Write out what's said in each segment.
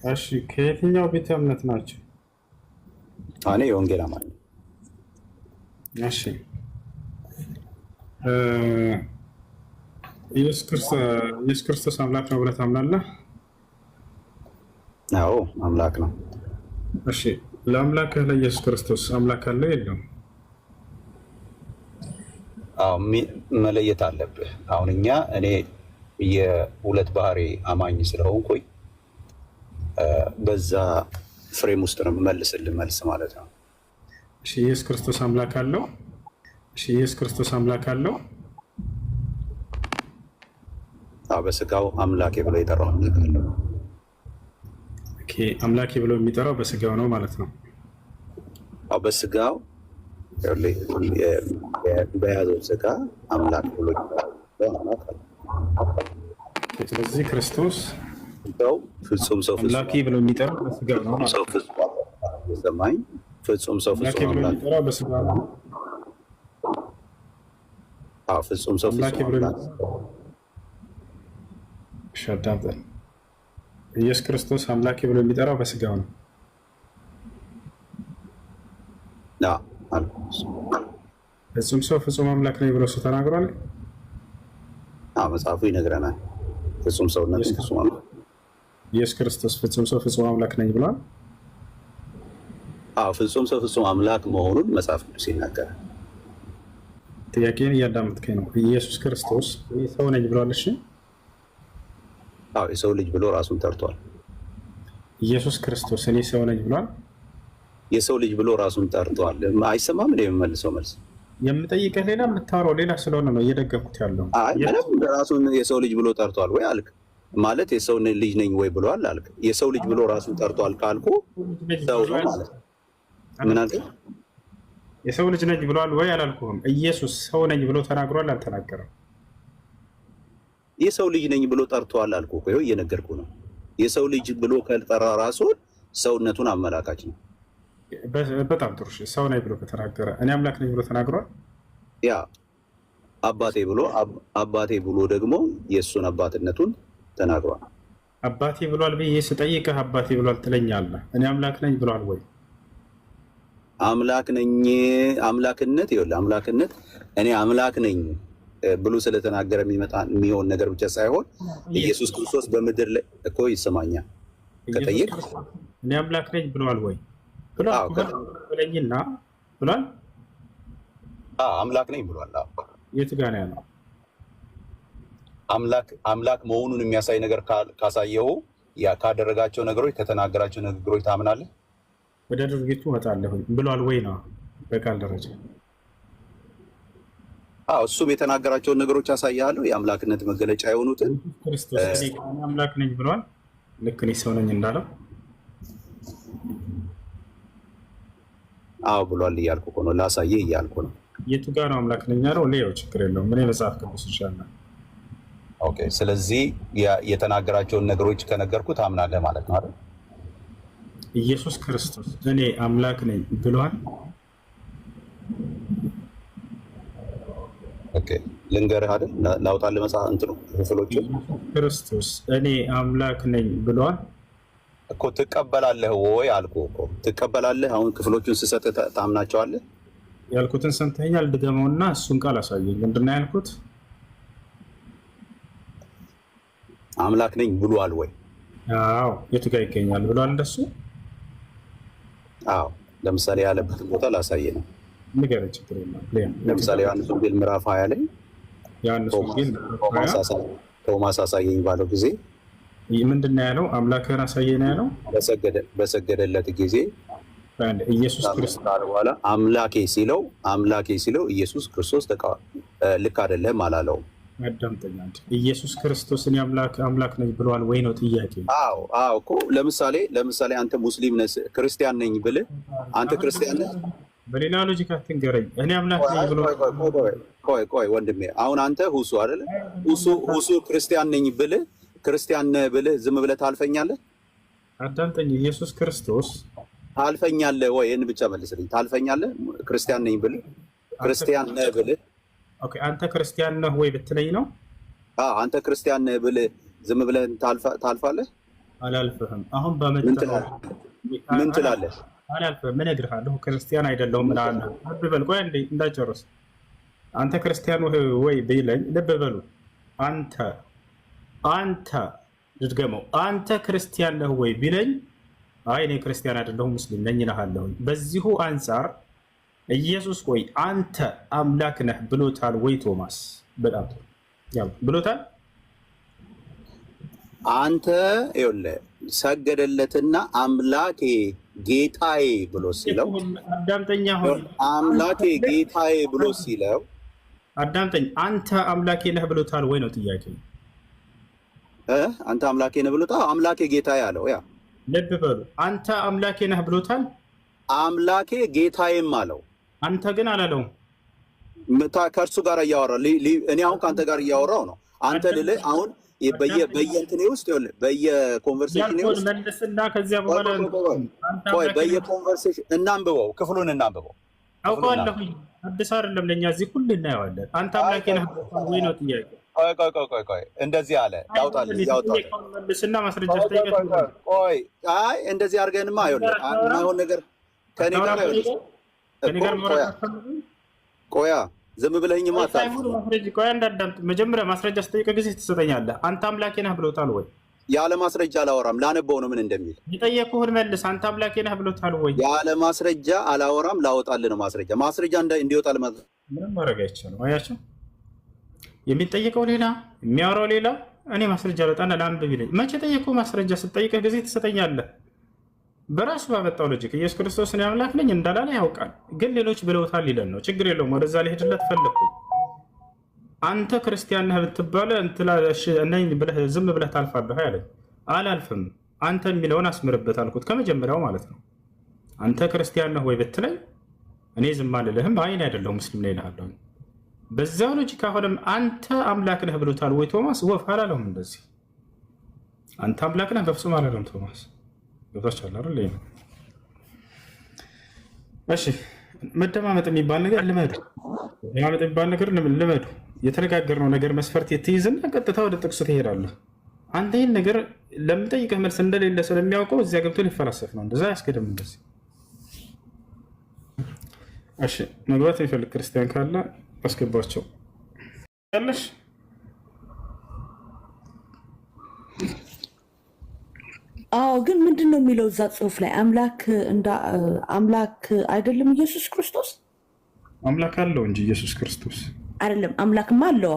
እሺ ከየትኛው ቤተ እምነት ናቸው? እኔ የወንጌል አማኝ ነኝ። እሺ እ ኢየሱስ ክርስቶስ አምላክ ነው ብለህ ታምናለህ? አዎ አምላክ ነው። እሺ ለአምላክህ ለኢየሱስ ክርስቶስ አምላክ አለው የለም? አዎ መለየት አለብህ። አሁን እኔ የሁለት ባህሪ አማኝ ስለሆንኩኝ በዛ ፍሬም ውስጥ ነው የምመልስልህ መልስ ማለት ነው። እሺ ኢየሱስ ክርስቶስ አምላክ አለው? እሺ ኢየሱስ ክርስቶስ አምላክ አለው? አዎ በስጋው አምላኬ ብሎ የጠራው አምላክ አለው። ኦኬ አምላኬ ብሎ የሚጠራው በስጋው ነው ማለት ነው። አዎ በስጋው በያዘው ስጋ አምላክ ብሎ አምላክ አለ። ስለዚህ ክርስቶስ ሰው ፍጹም ሰው አምላኬ ብሎ የሚጠራው በስጋው ነው ማለት ነው። የሰማኝ ፍጹም ሰው አምላኬ ፍጹም ብሎ አምላክ የሚጠራው በስጋው ነው። አዎ ፍጹም ሰው አምላኬ ፍጹም ብሎ አምላክ ሸዳብጠን ኢየሱስ ክርስቶስ አምላኬ ብሎ የሚጠራው በስጋው ነው። ፍጹም ሰው ፍጹም አምላክ ነኝ ብሎ እሱ ተናግሯል። መጽሐፉ ይነግረናል። ፍጹም ሰውነት ፍጹም አምላክ ኢየሱስ ክርስቶስ ፍጹም ሰው ፍጹም አምላክ ነኝ ብሏል። ፍጹም ሰው ፍጹም አምላክ መሆኑን መጽሐፍ ቅዱስ ይናገራል። ጥያቄን እያዳመጥከኝ ነው? ኢየሱስ ክርስቶስ እኔ ሰው ነኝ ብሏል። እሺ የሰው ልጅ ብሎ ራሱን ጠርቷል። ኢየሱስ ክርስቶስ እኔ ሰው ነኝ ብሏል። የሰው ልጅ ብሎ ራሱን ጠርቷል። አይሰማም እንደ የምመልሰው መልስ የምጠይቀህ ሌላ የምታወራው ሌላ ስለሆነ ነው እየደገምኩት ያለው። ምንም ራሱን የሰው ልጅ ብሎ ጠርቷል ወይ አልክ ማለት የሰው ልጅ ነኝ ወይ ብሏል አልክ። የሰው ልጅ ብሎ ራሱን ጠርቷል ካልኩ ሰው ነው ማለት ነው። ምን አልክ? የሰው ልጅ ነኝ ብሏል ወይ አላልኩህም። ኢየሱስ ሰው ነኝ ብሎ ተናግሯል አልተናገረም? የሰው ልጅ ነኝ ብሎ ጠርቷል አልኩ እኮ ይኸው እየነገርኩ ነው። የሰው ልጅ ብሎ ከጠራ ራሱን ሰውነቱን አመላካች ነው። በጣም ጥሩ። ሰው ነኝ ብሎ ከተናገረ እኔ አምላክ ነኝ ብሎ ተናግሯል። ያ አባቴ ብሎ ደግሞ የእሱን አባትነቱን ተናግሯል። አባቴ ብሏል ብዬ ስጠይቅህ አባቴ ብሏል ትለኛለህ። እኔ አምላክ ነኝ ብሏል ወይ? አምላክ ነኝ አምላክነት ይኸውልህ አምላክነት እኔ አምላክ ነኝ ብሎ ስለተናገረ የሚሆን ነገር ብቻ ሳይሆን ኢየሱስ ክርስቶስ በምድር ላይ እኮ ይሰማኛል ከጠየቅ እኔ አምላክ ነኝ ብሏል ወይ? ብለኝና ብሏል። አምላክ ነኝ ብሏል። የት ጋ ነው ያለው? አምላክ መሆኑን የሚያሳይ ነገር ካሳየው ካደረጋቸው ነገሮች ከተናገራቸው ነገሮች ታምናለህ? ወደ ድርጊቱ እመጣለሁ ብሏል ወይ ነው በቃል ደረጃ? እሱም የተናገራቸውን ነገሮች ያሳያሉ። የአምላክነት መገለጫ የሆኑትን ክርስቶስ አምላክ ነኝ ብሏል። ልክ እኔ ሰው ነኝ እንዳለው ብሏል እያልኩ እኮ ነው። ላሳየህ እያልኩ ነው። የቱ ጋር ነው አምላክ ነኝ ያለው? ሌላው ችግር የለውም። እኔ መጽሐፍ ቅዱስ ይሻላል። ኦኬ። ስለዚህ የተናገራቸውን ነገሮች ከነገርኩ ታምናለህ ማለት ነው አይደል? ኢየሱስ ክርስቶስ እኔ አምላክ ነኝ ብሏል። ኦኬ ልንገርህ አይደል? ላውጣልህ መጽሐፍ እንትኑ ክፍሎችን ክርስቶስ እኔ አምላክ ነኝ ብሏል እኮ ትቀበላለህ ወይ አልኩህ እኮ። ትቀበላለህ? አሁን ክፍሎቹን ስሰጥ ታምናቸዋለህ? ያልኩትን ሰምተኸኛል። ድገመውና እሱን ቃል አሳየኝ። ምንድን ነው ያልኩት? አምላክ ነኝ ብሏል ወይ? አዎ። የቱ ጋር ይገኛል ብሏል እንደሱ? አዎ። ለምሳሌ ያለበትን ቦታ ላሳየህ ነው። ንገረኝ፣ ችግር የለም። ለምሳሌ ዮሐንስ ወንጌል ምዕራፍ 20 ላይ ቶማስ አሳየኝ ባለው ጊዜ ምንድን ነው ያለው? አምላክህን አሳየኝ ነው ያለው። በሰገደለት ጊዜ ኢየሱስ ክርስቶስ በኋላ አምላኬ ሲለው ኢየሱስ ክርስቶስ ልክ አይደለም አላለውም። አዳምጠኝ። ኢየሱስ ክርስቶስ እኔ አምላክ ነኝ ብለዋል ወይ ነው ጥያቄ? አዎ እኮ ለምሳሌ አንተ ሙስሊም ነህ ክርስቲያን ነኝ ብልህ አንተ ክርስቲያን ነህ። በሌላ ሎጂክ አትንገረኝ። እኔ አምላክ ነኝ ብሎ ቆይ ወንድሜ፣ አሁን አንተ ሁሱ አይደለ? ሁሱ ክርስቲያን ነኝ ብልህ ዝም ብለህ ታልፈኛለህ? አዳምጠኝ። ኢየሱስ ክርስቶስ ታልፈኛለህ ወይ? ይህን ብቻ መልስልኝ። ታልፈኛለህ? ክርስቲያን ነኝ ብልህ ክርስቲያን ነህ ብልህ አንተ ክርስቲያን ነህ ወይ ብትለኝ ነው። አንተ ክርስቲያን ነህ ብልህ ዝም ብለህ ታልፋለህ? አላልፍህም። አሁን በመጣው ምን ትላለህ? አላልፍህም። ምን እነግርሃለሁ? ክርስቲያን አይደለሁም እልሃለሁ። ልብ በል። ቆይ እንዳጨርስ። አንተ ክርስቲያን ወይ ቢለኝ ልብ በሉ። አንተ ልድገመው። አንተ ክርስቲያን ነህ ወይ ቢለኝ አይ እኔ ክርስቲያን አይደለሁም ሙስሊም ነኝ እልሃለሁ። በዚሁ አንጻር ኢየሱስ ቆይ አንተ አምላክ ነህ ብሎታል ወይ ቶማስ? በጣም ያው ብሎታል። አንተ ይኸውልህ ሰገደለትና አምላኬ ጌታዬ ብሎ ሲለው አዳምጠኛ አምላኬ ጌታዬ ብሎ ሲለው አዳምጠኝ። አንተ አምላኬ ነህ ብሎታል ወይ ነው ጥያቄ። አንተ አምላኬ ነህ ብሎታል። አምላኬ ጌታዬ አለው። ያ ልብ በሉ። አንተ አምላኬ ነህ ብሎታል። አምላኬ ጌታዬም አለው። አንተ ግን አላለውም። ከእርሱ ጋር እያወራሁ እኔ አሁን ከአንተ ጋር እያወራሁ ነው። አንተ ልልህ አሁን በየእንትኔ ውስጥ ይኸውልህ በየኮንቨርሴሽን ውስጥ መልስና ከዚያ በኋላ ቆይ በየኮንቨርሴሽን እናንብበው፣ ክፍሉን እናንብበው። አውቀዋለሁኝ። አዲስ አይደለም ለእኛ እዚህ ሁሉ እናየዋለን። አንተ አምላኬ ነህ ወይ ነው ጥያቄ። ቆይ እንደዚህ አለ ያውጣል። መልስና ማስረጃ ስጠይቀህ ቆይ አይ እንደዚህ አድርገንማ ይኸውልህ የማይሆን ነገር ከእኔ ጋር ቆያ ዝም ብለህኝማ ቆይ እንዳዳምጥ። መጀመሪያ ማስረጃ ስጠይቀህ ጊዜ ትሰጠኛለህ። አንተ አምላኬ ነህ ብሎታል ወይ? ያለ ማስረጃ አላወራም። ላነበው ነው ምን እንደሚል የጠየኩህን መልስ። አንተ አምላኬ ነህ ብሎታል ወይ? ያለ ማስረጃ አላወራም። ላወጣልህ ነው ማስረጃ እንዲወጣ ለማድረግ ምንም ማድረግ አይቻልም። አያቸው የሚጠየቀው ሌላ የሚያወራው ሌላ። እኔ ማስረጃ በጣም ለአንብብ ይለኝ። መቼ ጠየቁ? ማስረጃ ስጠይቀህ ጊዜ ትሰጠኛለህ። በራሱ ባመጣው ሎጂክ ኢየሱስ ክርስቶስ እኔ አምላክ ነኝ እንዳላለ ያውቃል፣ ግን ሌሎች ብለውታል ይለን ነው። ችግር የለውም። ወደዛ ሊሄድለት ፈለግኩኝ። አንተ ክርስቲያን ነህ ብትባለ ብለህ ዝም ብለህ ታልፋለህ ያለኝ። አላልፍም። አንተ የሚለውን አስምርበት አልኩት ከመጀመሪያው ማለት ነው። አንተ ክርስቲያን ነህ ወይ ብትለኝ እኔ ዝም አልልህም። አይን አይደለሁም ሙስሊም ነኝ እልሃለሁ። በዛው ሎጂክ አሁንም አንተ አምላክ ነህ ብሎታል ወይ ቶማስ? ወፍ አላለሁም። እንደዚህ አንተ አምላክ ነህ በፍጹም አላለሁም ቶማስ። ገብታችኋል አይደል? እሺ መደማመጥ የሚባል ነገር ልመዱ። መደማመጥ የሚባል ነገር ልመዱ። የተነጋገርነው ነገር መስፈርት የትይዝና ቀጥታ ወደ ጥቅሱ ትሄዳለህ። አንተ ይህን ነገር ለምጠይቅህ መልስ እንደሌለ ስለሚያውቀው እዚያ ገብቶ ሊፈላሰፍ ነው። እንደዛ አያስገድም። እንደዚህ እሺ መግባት የሚፈልግ ክርስቲያን ካለ አስገባቸው ያለሽ አዎ ግን ምንድን ነው የሚለው እዛ ጽሁፍ ላይ? አምላክ አይደለም ኢየሱስ ክርስቶስ? አምላክ አለው እንጂ ኢየሱስ ክርስቶስ አይደለም። አምላክማ አለው።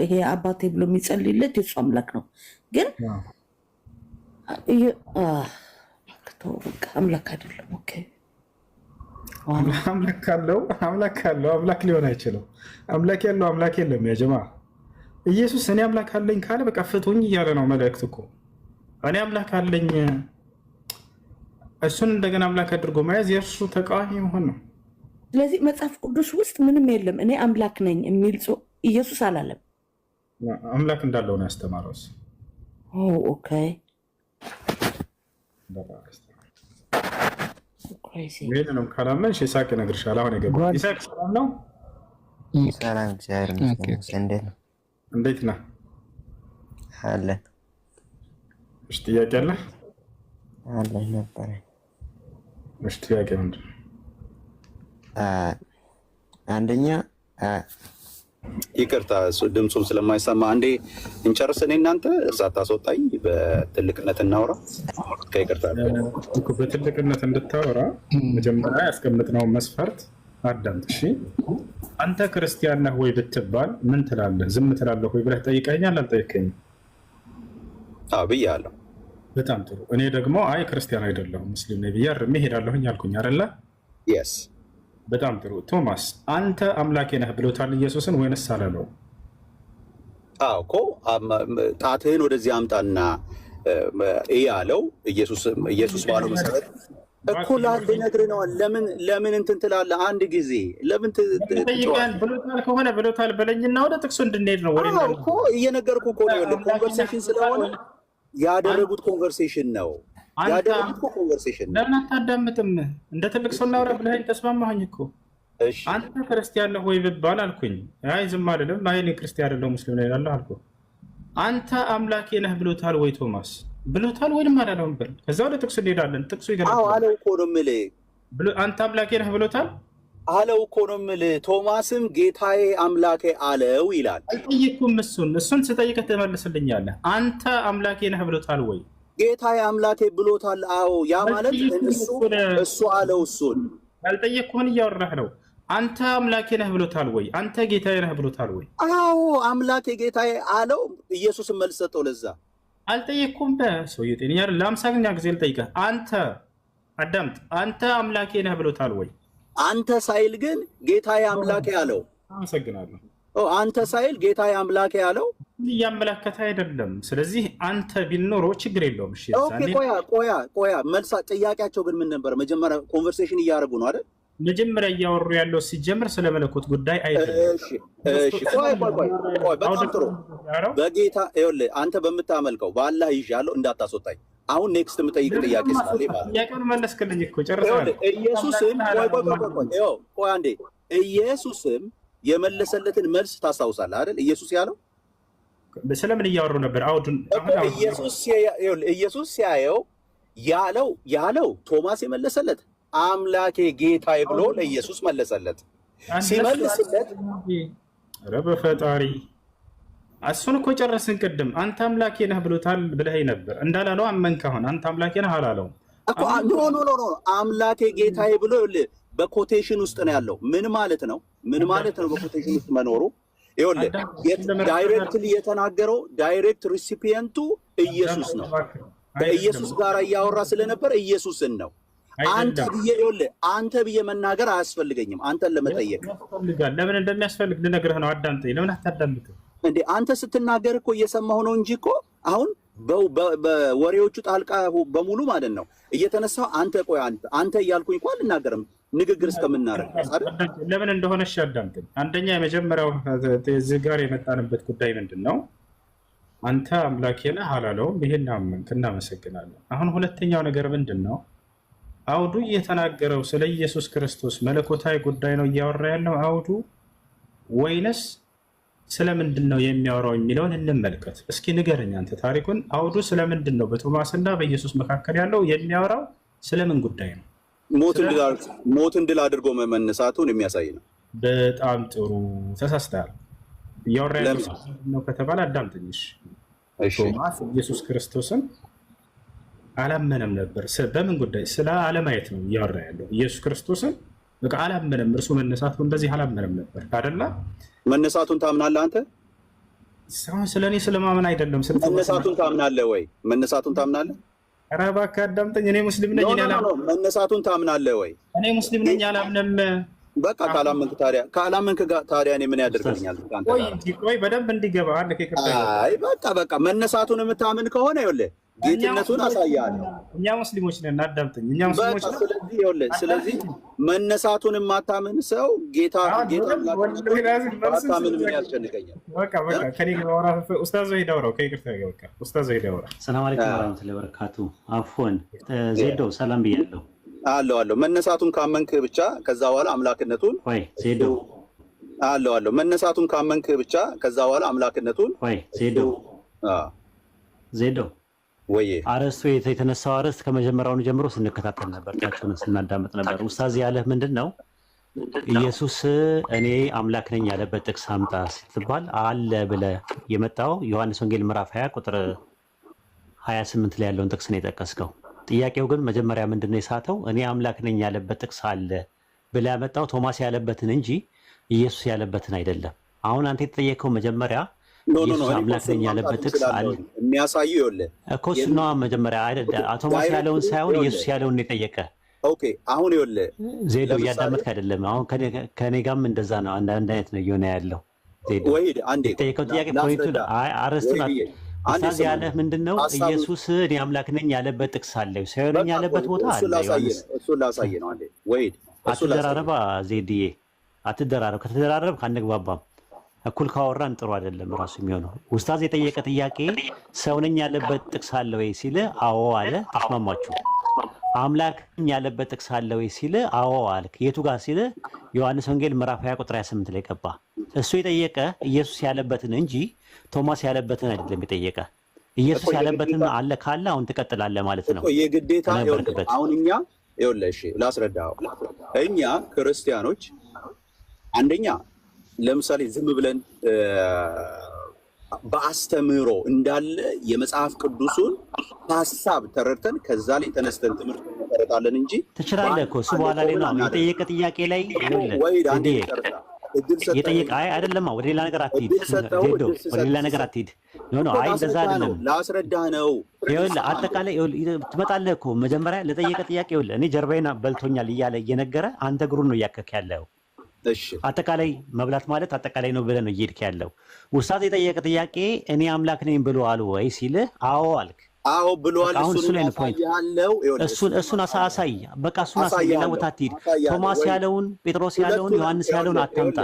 ይሄ አባቴ ብሎ የሚጸልይለት የሱ አምላክ ነው። ግን አምላክ አይደለም። ኦኬ አምላክ አለው። አምላክ ሊሆን አይችልም። አምላክ ያለው አምላክ የለም። ያ ጀማ ኢየሱስ እኔ አምላክ አለኝ ካለ በቃ ፍቱኝ እያለ ነው መልእክት እኮ። እኔ አምላክ አለኝ እሱን እንደገና አምላክ አድርጎ መያዝ የእርሱ ተቃዋሚ መሆን ነው። ስለዚህ መጽሐፍ ቅዱስ ውስጥ ምንም የለም እኔ አምላክ ነኝ የሚል ኢየሱስ አላለም። አምላክ እንዳለው ነው ያስተማረው እሱ። ኦኬ ይህንንም ካላመንሽ ይስሐቅ ይነግርሻል። አሁን የገባው ይስሐቅ ሰላም ነው? ሰላም እግዚአብሔር ይመስገን። እንዴት ነህ? አለን። እሺ ጥያቄ አለ? አለን ነበረ። እሺ ጥያቄ ምንድን ነው? አንደኛ ይቅርታ ድምፁም ስለማይሰማ አንዴ እንጨርስ። እኔ እናንተ ሳታስወጣኝ በትልቅነት እናውራ። ከይቅርታ በትልቅነት እንድታወራ መጀመሪያ ያስቀምጥነው መስፈርት አዳምጥ። እሺ አንተ ክርስቲያን ነህ ወይ ብትባል ምን ትላለህ? ዝም ትላለህ ወይ ብለህ ጠይቀኛል። አልጠይቀኝም? ብያለሁ። በጣም ጥሩ። እኔ ደግሞ አይ ክርስቲያን አይደለሁም ሙስሊም ነኝ ብዬ እርሜ ሄዳለሁኝ አልኩኝ አይደለ? የስ በጣም ጥሩ። ቶማስ አንተ አምላኬ ነህ ብሎታል ኢየሱስን ወይንስ አላለው? እኮ ጣትህን ወደዚህ አምጣና ያለው ኢየሱስ ባለው መሰረት እኮ ልነግርህ ነው። ለምን እንትን ትላለህ? አንድ ጊዜ ለምን ብሎታል ከሆነ ብሎታል በለኝና ወደ ጥቅሱ እንድንሄድ ነው። እኮ እየነገርኩህ እኮ ነው። ኮንቨርሴሽን ስለሆነ ያደረጉት ኮንቨርሴሽን ነው። ለምን አታዳምጥም? እንደ ትልቅ ሰው እናውራ ብለኸኝ ተስማማኸኝ እኮ። አንተ ክርስቲያን ነህ ወይ ብባል አልኩኝ። አይ ዝም አልልም። አይ እኔ ክርስቲያን አይደለሁም ሙስሊም ነኝ እላለሁ አልኩህ። አንተ አምላኬ ነህ ብሎታል ወይ ቶማስ? ብሎታል ወይም አላለውም በል። ከዛ ወደ ጥቅሱ እንሄዳለን። ጥቅሱ አዎ አለው እኮ ነው የምልህ። አንተ አምላኬ ነህ ብሎታል አለው እኮ ነው የምልህ። ቶማስም ጌታዬ አምላኬ አለው ይላል። አልጠየቅኩም። እሱን ስጠይቅህ ትመልስልኛለህ። አንተ አምላኬ ነህ ብሎታል ወይ? ጌታዬ አምላኬ ብሎታል። አዎ ያ ማለት እሱ አለው። እሱን ያልጠየቅኩህን እያወራህ ነው። አንተ አምላኬ ነህ ብሎታል ወይ? አንተ ጌታዬ ነህ ብሎታል ወይ? አዎ አምላኬ ጌታዬ አለው። ኢየሱስን መልስ ሰጠው። ለዛ አልጠየቅኩም። በሰውዬ ጤነኛ ለአምሳኛ ጊዜ ልጠይቅህ። አንተ አዳምጥ። አንተ አምላኬ ነህ ብሎታል ወይ? አንተ ሳይል ግን ጌታዬ አምላኬ አለው። አመሰግናለሁ። አንተ ሳይል ጌታዬ አምላኬ አለው። እያመላከተ አይደለም። ስለዚህ አንተ ቢኖሮ ችግር የለውም። እሺ ቆያ መልሳ ጥያቄያቸው ግን ምን ነበር? መጀመሪያ ኮንቨርሴሽን እያደረጉ ነው አይደል? መጀመሪያ እያወሩ ያለው ሲጀምር ስለ መለኮት ጉዳይ አይደለም። ቆይ በጣም ጥሩ። በጌታ ይኸውልህ፣ አንተ በምታመልከው በአላህ ይዣለሁ እንዳታስወጣኝ። አሁን ኔክስት የምጠይቅ ጥያቄ ስላለ ማለት ጥያቄውን መለስክልኝ እኮ ጨርሰናል። ኢየሱስም ቆይ አንዴ፣ ኢየሱስም የመለሰለትን መልስ ታስታውሳለህ አይደል? ኢየሱስ ያለው ስለምን እያወሩ ነበር? አውዱን ኢየሱስ ሲያየው ያለው ቶማስ የመለሰለት አምላኬ ጌታዬ ብሎ ለኢየሱስ መለሰለት። ሲመልስለት ኧረ በፈጣሪ እሱን እኮ ጨረስን ቅድም። አንተ አምላኬ ነህ ብሎታል ብለኸኝ ነበር። እንዳላለው አመንክ። አሁን አንተ አምላኬ ነህ አላለውም እኮ። ኖ አምላኬ ጌታዬ ብሎ በኮቴሽን ውስጥ ነው ያለው። ምን ማለት ነው? በኮቴሽን ውስጥ መኖሩ? ይኸውልህ ዳይሬክትሊ የተናገረው ዳይሬክት ሪሲፒየንቱ ኢየሱስ ነው። ከኢየሱስ ጋር እያወራ ስለነበር ኢየሱስን ነው። አንተ ብዬ መናገር አያስፈልገኝም። አንተን ለመጠየቅ ለምን እንደሚያስፈልግ ልነግርህ ነው። አዳምጠኝ። ለምን አታዳምጥም እንዴ? አንተ ስትናገር እኮ እየሰማሁ ነው እንጂ እኮ አሁን በወሬዎቹ ጣልቃ በሙሉ ማለት ነው እየተነሳው አንተ እያልኩኝ እኮ አልናገርም ንግግር እስከምናደርግ ለምን እንደሆነ እሺ አዳምጠኝ። አንደኛ የመጀመሪያው እዚህ ጋር የመጣንበት ጉዳይ ምንድን ነው? አንተ አምላኬ ነህ አላለውም። ይሄን አመንክ፣ እናመሰግናለን። አሁን ሁለተኛው ነገር ምንድን ነው? አውዱ እየተናገረው ስለ ኢየሱስ ክርስቶስ መለኮታዊ ጉዳይ ነው እያወራ ያለው አውዱ፣ ወይንስ ስለምንድን ነው የሚያወራው የሚለውን እንመልከት። እስኪ ንገረኝ አንተ ታሪኩን። አውዱ ስለምንድን ነው በቶማስና በኢየሱስ መካከል ያለው የሚያወራው ስለምን ጉዳይ ነው? ሞትን ድል አድርጎ መነሳቱን የሚያሳይ ነው። በጣም ጥሩ ተሳስተሃል። እያወራ ያለው ነው ከተባለ አዳምጠኝሽ። ቶማስ ኢየሱስ ክርስቶስን አላመነም ነበር። በምን ጉዳይ? ስለ አለማየት ነው እያወራ ያለው። ኢየሱስ ክርስቶስን በቃ አላመነም። እርሱ መነሳቱ እንደዚህ አላመነም ነበር አይደለ? መነሳቱን ታምናለህ አንተ? ስለ እኔ ስለማመን አይደለም። መነሳቱን ታምናለህ ወይ? መነሳቱን ታምናለህ? ኧረ እባክህ አዳምጠኝ። እኔ ሙስሊም ነኝ። መነሳቱን ታምናለህ ወይ? እኔ ሙስሊም ነኝ፣ አላምንም። በቃ ካላመንክ ታዲያ እኔ ምን ያደርግልኛል? ቆይ በደንብ እንዲገባ አንድ በቃ መነሳቱን የምታምን ከሆነ ይኸውልህ ጌትነቱን አሳያለሁ። እኛ ሙስሊሞች ነን፣ አዳምጠኝ። እኛ ሙስሊሞች ነን። ስለዚህ መነሳቱን የማታምን ሰው ጌታ ማታምን ምን ያስጨንቀኛል? በቃ ከኔ ጋር ኡስታዝ ሄዳ አውራው ከይቅርታ ጋር በቃ ኡስታዝ ሄዳ አውራ። ሰላም አለይኩም ወራህመቱላሂ ወበረካቱ። አፎን ዜዶ ሰላም ብያለሁ። አለው መነሳቱን ካመንክ ብቻ ከዛ በኋላ አምላክነቱን ወይ ዜዶ አለው መነሳቱን ካመንክ ብቻ ከዛ በኋላ አምላክነቱን ወይ ዜዶ ወይ አረስቱ የተነሳው አረስት ከመጀመሪያውኑ ጀምሮ ስንከታተል ነበር፣ ታችሁን ስናዳምጥ ነበር። ኡስታዝ ያለህ ምንድነው? ኢየሱስ እኔ አምላክ ነኝ ያለበት ጥቅስ አምጣ ስትባል አለ ብለህ የመጣው ዮሐንስ ወንጌል ምዕራፍ 20 ቁጥር 28 ላይ ያለውን ጥቅስ ነው የጠቀስከው። ጥያቄው ግን መጀመሪያ ምንድነው የሳተው? እኔ አምላክ ነኝ ያለበት ጥቅስ አለ ብለህ ያመጣው ቶማስ ያለበትን እንጂ ኢየሱስ ያለበትን አይደለም። አሁን አንተ የተጠየቀው መጀመሪያ ኢየሱስ አምላክ ነኝ ያለበት ጥቅስ አለ የሚያሳየው ይኸውልህ እኮ እሱ ነው መጀመሪያ አይደል? ቶማስ ያለውን ሳይሆን ኢየሱስ ያለውን ነው የጠየቀ። ኦኬ አሁን ይኸውልህ ዜዶ እያዳመጥክ አይደለም። አሁን ከኔ ጋርም እንደዛ ነው፣ አንድ አይነት ነው እየሆነ ያለው። ዜዶ የጠየቀው ጥያቄ ፖይንቱን አረስቱን ኡስታዝ ያለህ ምንድነው? ኢየሱስ እኔ አምላክ ነኝ ያለበት ጥቅስ አለ ሳይሆን ያለበት ቦታ አለ። እሱ ላሳየ ነው አንዴ። ወይድ አትደራረባ ዜድዬ፣ አትደራረብ። ከተደራረብ ካንግባባም እኩል ካወራን ጥሩ አይደለም ራሱ የሚሆነው። ኡስታዝ የጠየቀ ጥያቄ ሰው ነኝ ያለበት ጥቅስ አለ ወይ ሲል አዎ አለ። ተስማማችሁ? አምላክ ነኝ ያለበት ጥቅስ አለ ወይ ሲል አዎ አልክ። የቱ ጋር ሲል ዮሐንስ ወንጌል ምዕራፍ 20 ቁጥር 28 ላይ ገባ። እሱ የጠየቀ ኢየሱስ ያለበትን እንጂ ቶማስ ያለበትን አይደለም የጠየቀ። ኢየሱስ ያለበትን አለ ካለ አሁን ትቀጥላለህ ማለት ነው። የግዴታ አሁን እኛ ይኸውልህ፣ እሺ ላስረዳው። እኛ ክርስቲያኖች አንደኛ ለምሳሌ ዝም ብለን በአስተምህሮ እንዳለ የመጽሐፍ ቅዱሱን ሐሳብ ተረድተን ከዛ ላይ ተነስተን ትምህርት እንመረጣለን እንጂ ትችላለህ እኮ እሱ በኋላ ላይ ነው የጠየቀ ጥያቄ ላይ የጠየቀ አይደለም። ወደ ሌላ ነገር አትሂድ፣ ወደ ሌላ ነገር አትሂድ። አይ እንደዛ አይደለም፣ ላስረዳህ ነው። ይኸውልህ አጠቃላይ ትመጣለህ እኮ መጀመሪያ ለጠየቀ ጥያቄ ይኸውልህ እኔ ጀርባዬን በልቶኛል እያለ እየነገረ አንተ እግሩን ነው እያከክ ያለው። አጠቃላይ መብላት ማለት አጠቃላይ ነው ብለህ ነው እየሄድክ ያለው። ኡስታዝ የጠየቀ ጥያቄ እኔ አምላክ ነኝ ብለዋል ወይ ሲልህ አዎ አልክ። አዎ ብለዋል። እሱን አሳይ፣ በቃ እሱን አሳይ። ሌላ ቦታ አትሂድ። ቶማስ ያለውን፣ ጴጥሮስ ያለውን፣ ዮሐንስ ያለውን አታምጣ።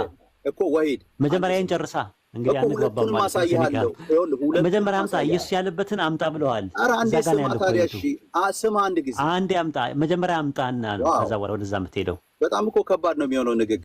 መጀመሪያዬን ጨርሳ እንግዲህ አንግባባም ማለት ነው። መጀመሪያ አምጣ፣ ኢየሱስ ያለበትን አምጣ ብለዋል። እዛ ጋር ያለው አንዴ አምጣ፣ መጀመሪያ አምጣና ነው ከዛ ወደዛ የምትሄደው። በጣም እኮ ከባድ ነው የሚሆነው ንግግር